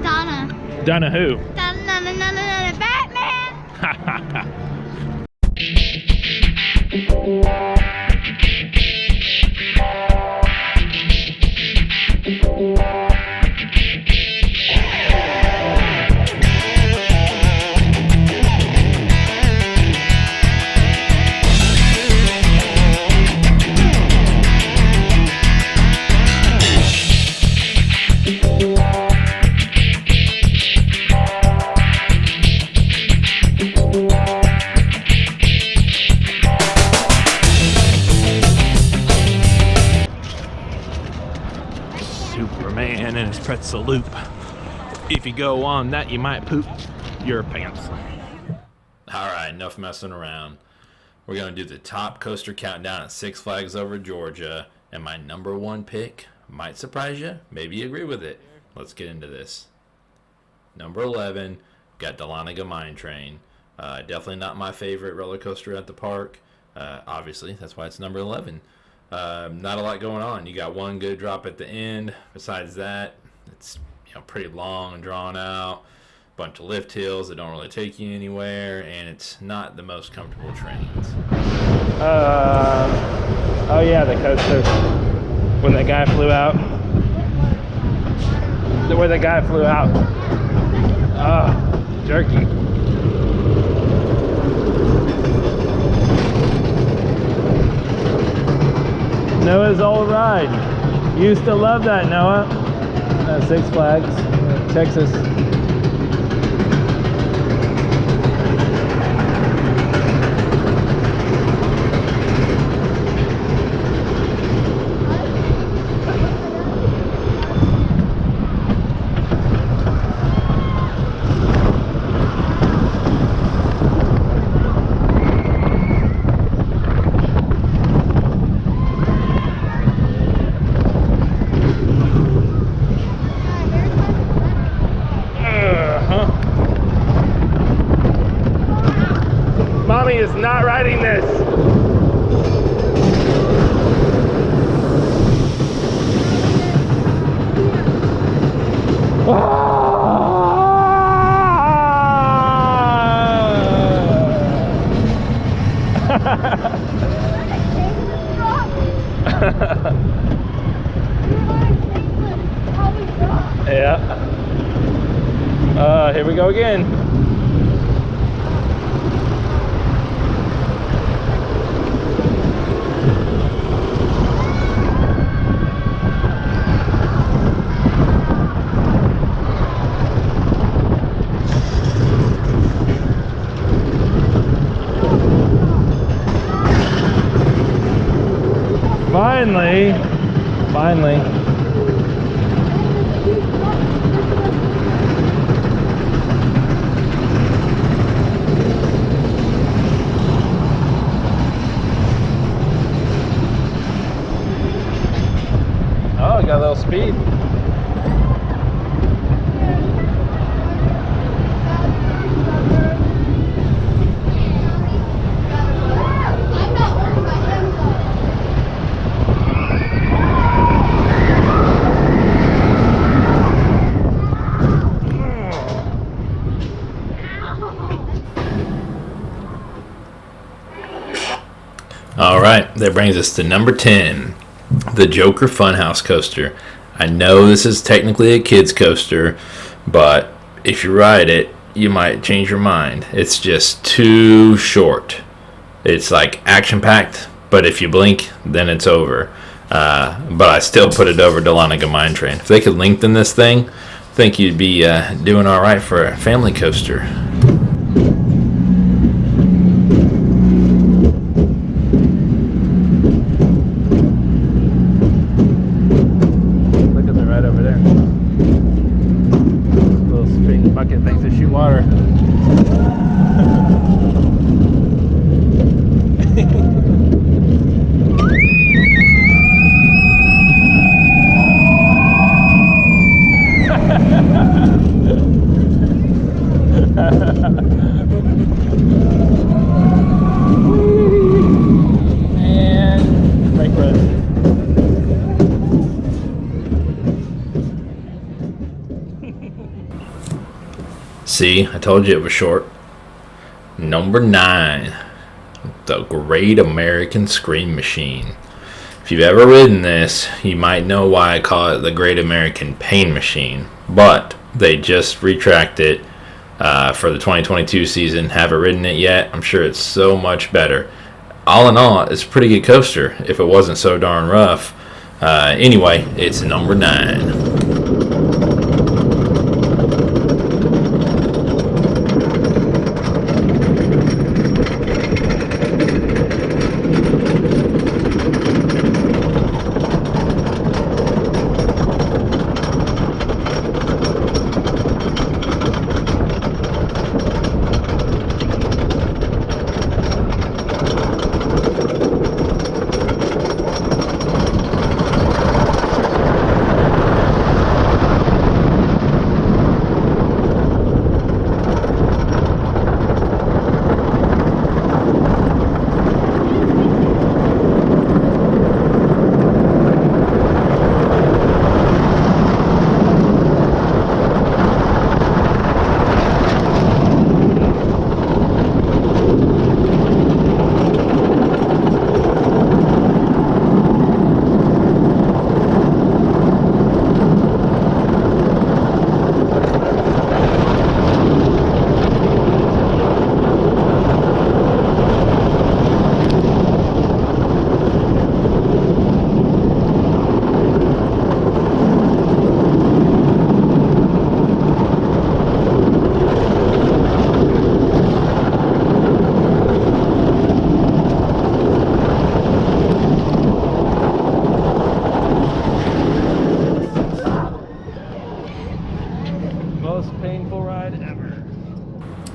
Donna. Donna who? Donna, Batman! Superman and his pretzel loop. If you go on that, you might poop your pants. Alright, enough messing around. We're going to do the top coaster countdown at Six Flags Over Georgia. And my number one pick might surprise you. Maybe you agree with it. Let's get into this. Number 11, got Dahlonega Mine Train. Definitely not my favorite roller coaster at the park. Obviously, that's why it's number 11. Not a lot going on. You got one good drop at the end. Besides that, it's pretty long and drawn out. Bunch of lift hills that don't really take you anywhere, and it's not the most comfortable trains. Oh yeah, the coaster. When the guy flew out. Where the guy flew out. Oh, jerky. Noah's old ride. Used to love that, Noah. Six Flags, Texas. Mommy is not riding this. Yeah. Here we go again. Finally. Oh, I got a little speed. Alright, that brings us to number 10, the Joker Funhouse Coaster. I know this is technically a kid's coaster, but if you ride it, you might change your mind. It's just too short. It's like action-packed, but if you blink, then it's over. But I still put it over Dahlonega Mine Train. If they could lengthen this thing, I think you'd be doing alright for a family coaster. Water. And brake rest. See, I told you it was short. Number 9, the Great American Scream Machine. If you've ever ridden this, you might know why I call it the Great American Pain Machine. But they just retracted it for the 2022 season. Haven't ridden it yet. I'm sure it's so much better. All in all, it's a pretty good coaster if it wasn't so darn rough. Anyway, it's number 9.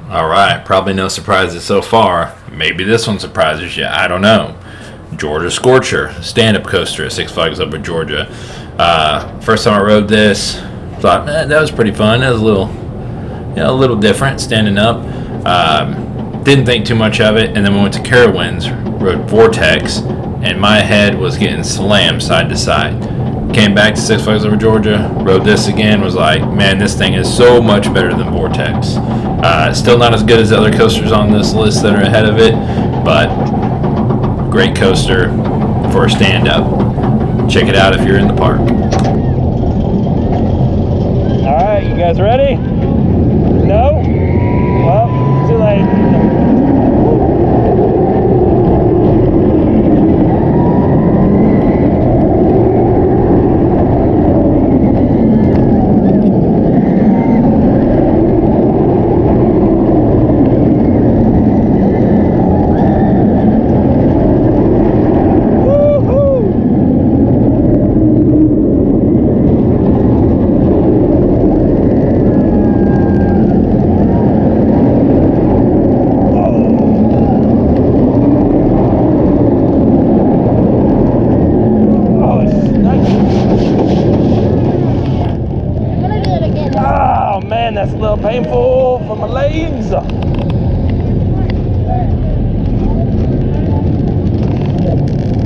Alright, probably no surprises so far. Maybe this one surprises you, I don't know. Georgia Scorcher, stand-up coaster at Six Flags Over Georgia. First time I rode this, thought that was pretty fun. It was a little different, standing up. Didn't think too much of it, and then we went to Carowinds, rode Vortex, and my head was getting slammed side to side. Came back to Six Flags Over Georgia, rode this again, was like, man, this thing is so much better than Vortex. Still not as good as the other coasters on this list that are ahead of it, but great coaster for a stand-up. Check it out if you're in the park. Alright, you guys ready? No? Well, too late. That's a little painful for my legs.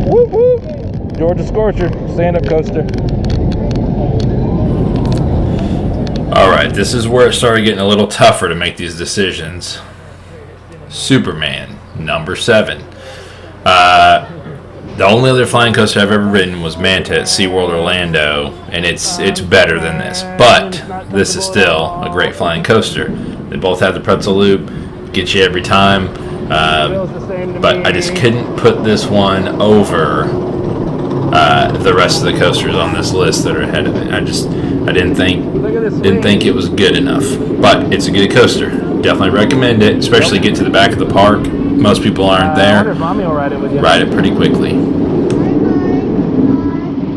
Whoop whoop. Georgia Scorcher, stand-up coaster. Alright, this is where it started getting a little tougher to make these decisions. Superman, number 7. The only other flying coaster I've ever ridden was Manta at SeaWorld Orlando, and it's better than this. But this is still a great flying coaster. They both have the pretzel loop, get you every time. But I just couldn't put this one over the rest of the coasters on this list that are ahead of it. I didn't think it was good enough. But it's a good coaster. Definitely recommend it, especially get to the back of the park. Most people aren't there. Ride it pretty quickly.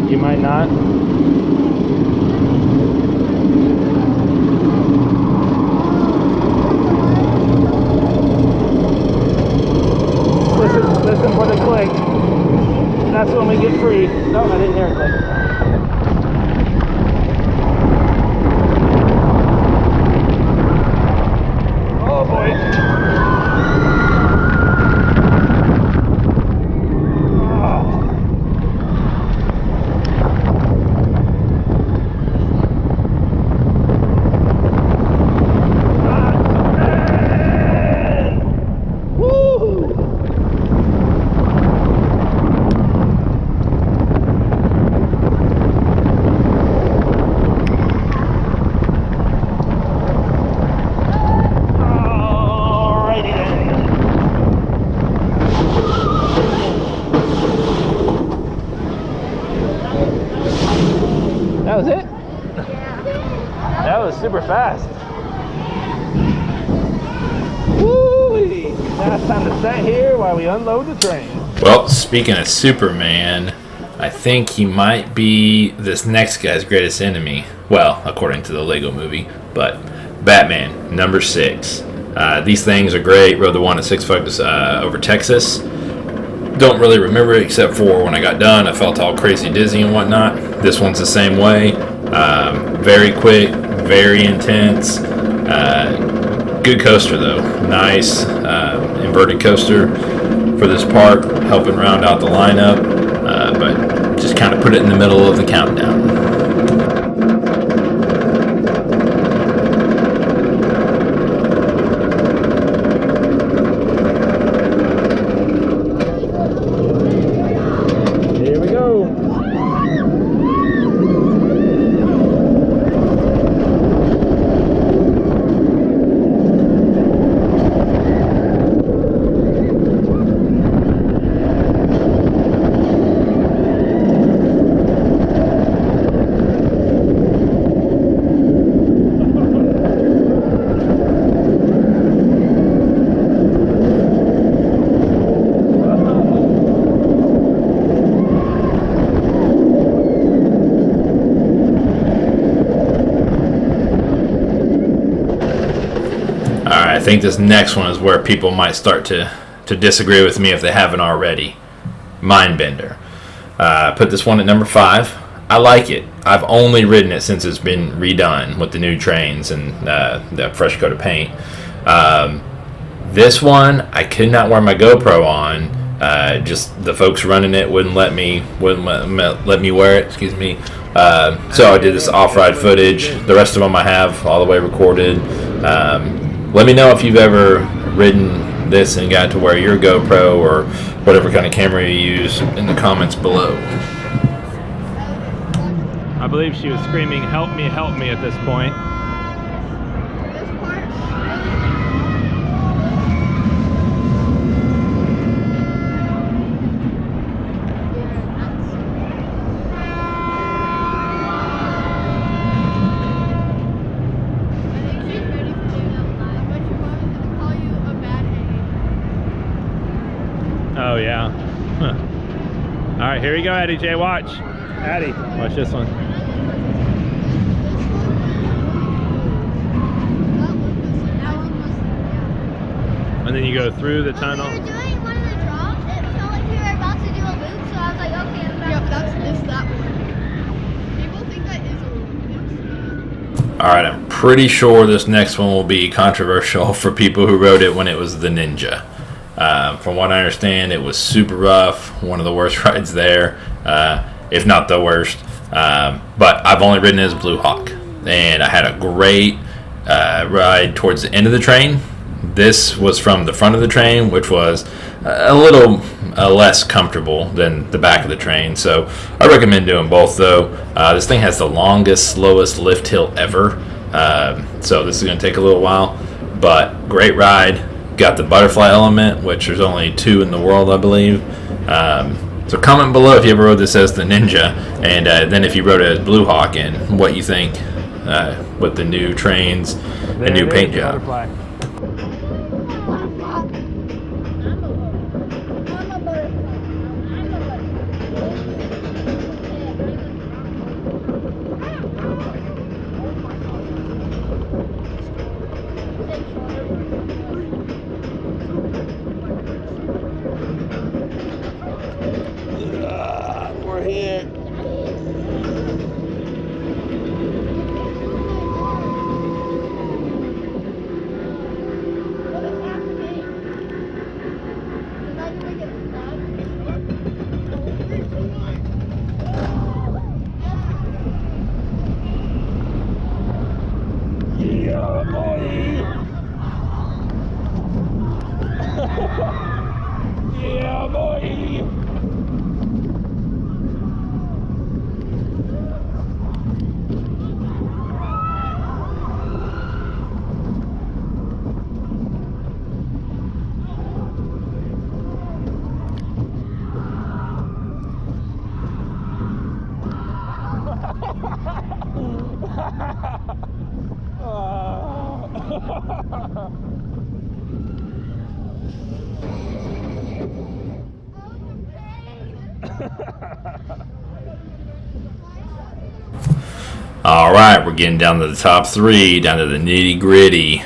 You might not. Listen for the click. That's when we get free. No, I didn't hear it click. Oh boy. That was super fast. Woo-wee. Now it's time to sit here while we unload the train. Well, speaking of Superman, I think he might be this next guy's greatest enemy. Well, according to the Lego movie, but Batman, number 6. These things are great. Rode the one at Six Flags over Texas. Don't really remember it except for when I got done, I felt all crazy dizzy and whatnot. This one's the same way. Very quick, very intense. Good coaster though. Nice inverted coaster for this park, helping round out the lineup. But just kind of put it in the middle of the countdown. Here we go. I think this next one is where people might start to disagree with me if they haven't already. Mindbender. Put this one at number 5. I like it. I've only ridden it since it's been redone with the new trains and the fresh coat of paint. This one, I could not wear my GoPro on. Just the folks running it wouldn't let me wear it. Excuse me. So I did this off-ride footage. The rest of them I have all the way recorded. Let me know if you've ever ridden this and got to wear your GoPro or whatever kind of camera you use in the comments below. I believe she was screaming, help me at this point. Oh yeah. Huh. All right, here we go, Addie J. Watch. Addie, watch this one. And then you go through the tunnel. When we were doing one of the drops, it felt like we were about to do a loop, so I was like, okay, I'm back. Yeah, it's that one. People think that is a loop. Alright, I'm pretty sure this next one will be controversial for people who rode it when it was the Ninja. From what I understand, it was super rough, one of the worst rides there, if not the worst. But I've only ridden it as Blue Hawk, and I had a great ride towards the end of the train. This was from the front of the train, which was a little less comfortable than the back of the train. So I recommend doing both, though. This thing has the longest, slowest lift hill ever. So this is going to take a little while, but great ride. Got the butterfly element, which there's only 2 in the world, I believe. So comment below if you ever rode this as the Ninja, and then if you rode it as Blue Hawk, and what you think with the new trains and new paint job. We're here. Yeah, boy. Yeah, boy. All right, we're getting down to the top three, down to the nitty gritty.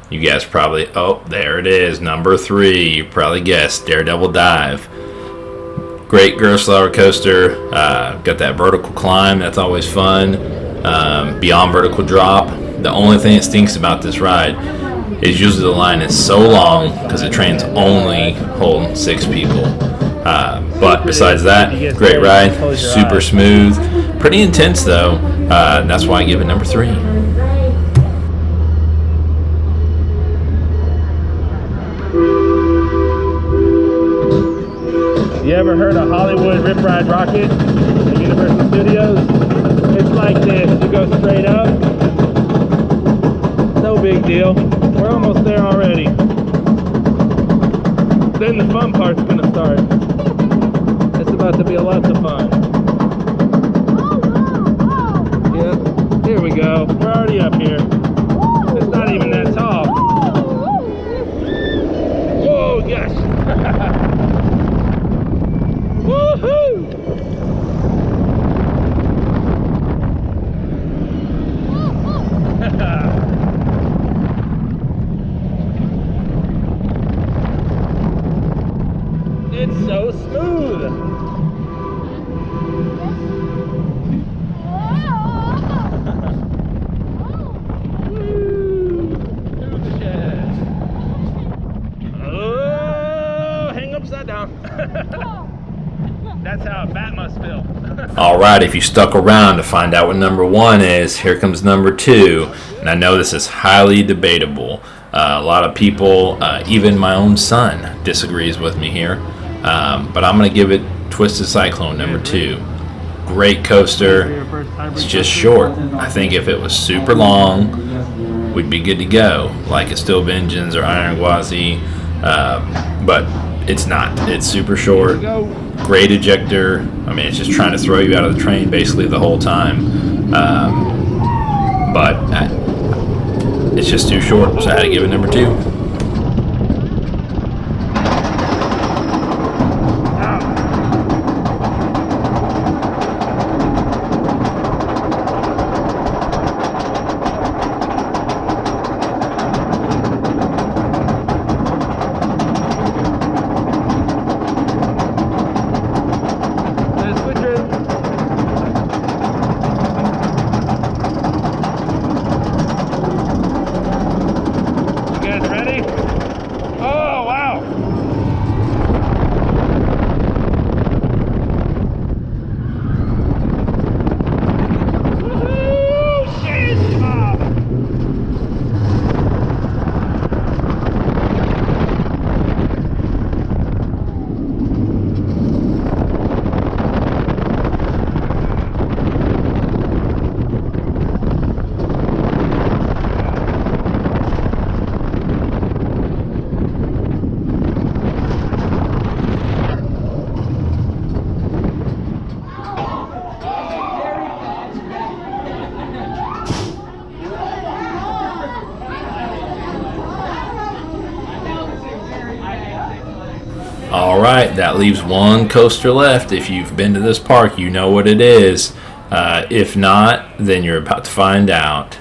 You guys probably, oh, there it is, number 3. You probably guessed, Daredevil Dive. Great Gerslauer coaster. Got that vertical climb, that's always fun. Beyond vertical drop. The only thing that stinks about this ride is usually the line is so long because the train's only holding 6 people. But besides that, great ride, super smooth, pretty intense though. That's why I give it number 3. You ever heard of Hollywood Rip Ride Rocket at Universal Studios? It's like this. You go straight up. No big deal. We're almost there already. Then the fun part's gonna start. It's about to be a lot of fun. Yep. Here we go. We're already up here. It's not even that tall. Whoa, gosh. Woohoo! It's so smooth. Oh, hang upside down. That's how a bat must feel. Alright, if you stuck around to find out what number 1 is, here comes number 2. And I know this is highly debatable. A lot of people, even my own son, disagrees with me here. But I'm going to give it Twisted Cyclone number 2. Great coaster. It's just short. I think if it was super long, we'd be good to go. Like a Steel Vengeance or Iron Gwazi. But it's not. It's super short. Great ejector. I mean, it's just trying to throw you out of the train basically the whole time. But it's just too short, so I had to give it number 2. Alright, that leaves one coaster left. If you've been to this park, you know what it is. If not, then you're about to find out.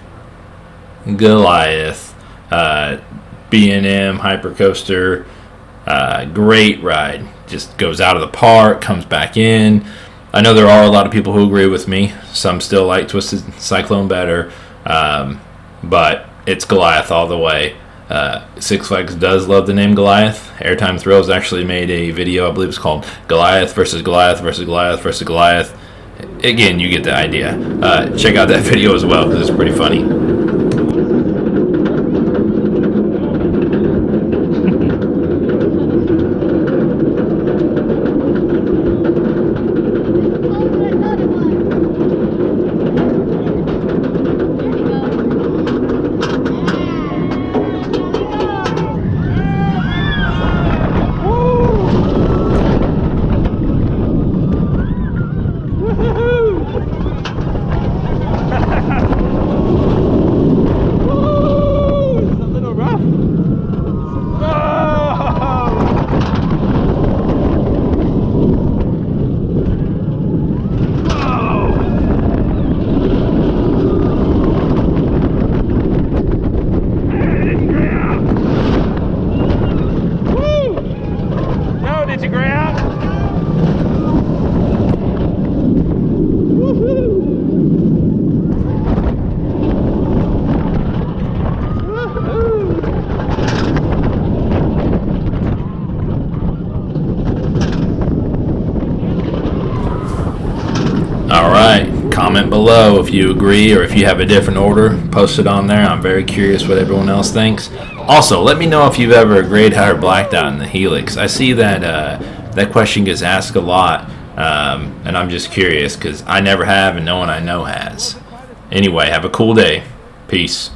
Goliath. B&M Hypercoaster. Great ride. Just goes out of the park, comes back in. I know there are a lot of people who agree with me. Some still like Twisted Cyclone better. But it's Goliath all the way. Six Flags does love the name Goliath. Airtime Thrills actually made a video, I believe it's called Goliath versus Goliath versus Goliath versus Goliath. Again, you get the idea. Check out that video as well because it's pretty funny. below if you agree or if you have a different order. Post it on there. I'm very curious what everyone else thinks. Also, let me know if you've ever grayed out or blacked out in the Helix. I see that that question gets asked a lot, and I'm just curious because I never have and no one I know has. Anyway, have a cool day. Peace.